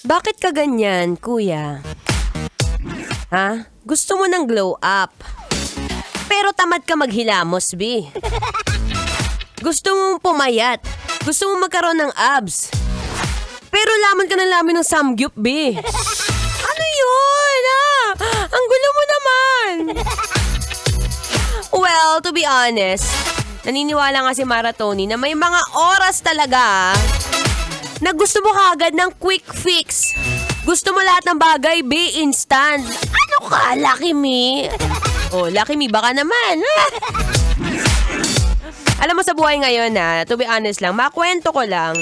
Bakit ka ganyan, kuya? Ha? Gusto mo ng glow up. Pero tamad ka maghilamos, B. Gusto mo pumayat. Gusto mo magkaroon ng abs. Pero laman ka ng laman ng samgyup, B. Ano yun, Ang gulo mo naman. Well, to be honest, naniniwala nga si Maratoni na may mga oras talaga na gusto mo kaagad ng quick fix. Gusto mo lahat ng bagay, be, instant. Ano ka, Lucky Me? Oh, Lucky Me, baka naman. Alam mo sa buhay ngayon to be honest lang, makwento ko lang.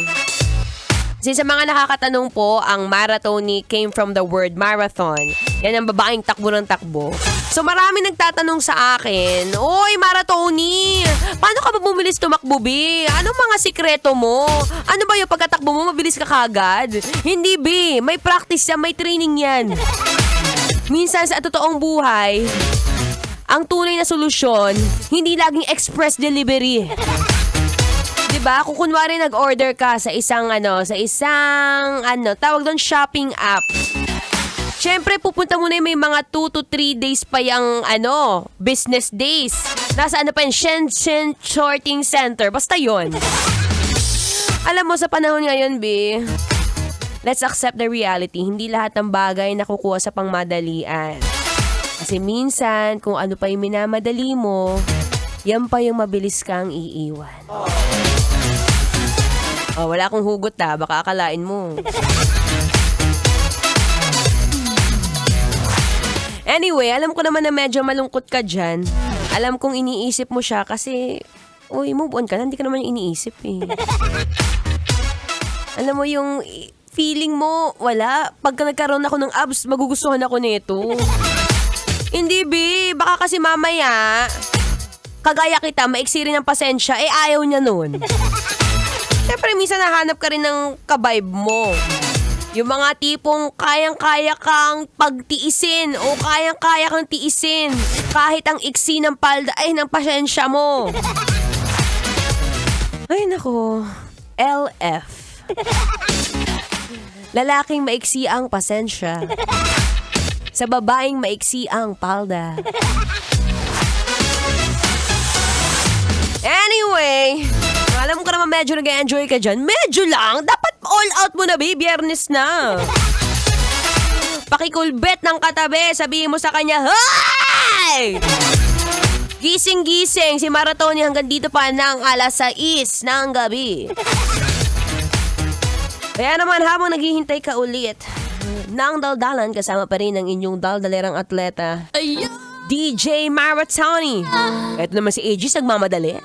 Kasi sa mga nakakatanong po, ang Maratoni came from the word marathon. Yan ang babaeng takbo ng takbo. So marami nagtatanong sa akin, Oy, Maratoni, paano ka ba bumilis tumakbo, B? Anong mga sikreto mo? Ano ba yung pagkatakbo mo, mabilis ka kagad? Hindi, B. May practice yan, may training yan. Minsan sa totoong buhay, ang tunay na solusyon, hindi laging express delivery. Diba? Kung kunwari nag-order ka sa isang tawag doon shopping app. Siyempre, pupunta muna yung may mga 2 to 3 days pa yung business days. Nasa pa yung Shenzhen Sorting Center. Basta yon. Alam mo, sa panahon ngayon, B, let's accept the reality. Hindi lahat ng bagay nakukuha sa pangmadalian. Kasi minsan, kung ano pa yung minamadali mo, yan pa yung mabilis kang iiwan. Oh, wala akong hugot baka akalain mo. Anyway, alam ko naman na medyo malungkot ka dyan. Alam kong iniisip mo siya kasi, move on ka na, hindi ka naman yung iniisip eh. Alam mo yung feeling mo, wala. Pagka nagkaroon ako ng abs, magugustuhan ako nito. Hindi, B. Baka kasi mamaya, kagaya kita, maiksi rin ang pasensya, ayaw niya nun. Siyempre, minsan nahanap ka rin ng kabibe mo. Yung mga tipong kayang-kaya kang pagtiisin o kayang-kaya kang tiisin kahit ang iksi ng palda ng pasensya mo. Ay, nako. LF. Lalaking maiksi ang pasensya. Sa babaeng maiksi ang palda. Anyway, alam ko naman medyo nag-enjoy ka dyan. Medyo lang. Dapat all out mo na, babe. Biyernes na. Pakikulbet ng katabi. Sabihin mo sa kanya, Hay! Gising-gising. Si Maratoni hanggang dito pa ng alas 6 ng gabi. Kaya naman habang naghihintay ka ulit ng daldalan, kasama pa rin ang inyong daldalerang atleta, DJ Maratoni. Ito naman si Aegis, nagmamadali.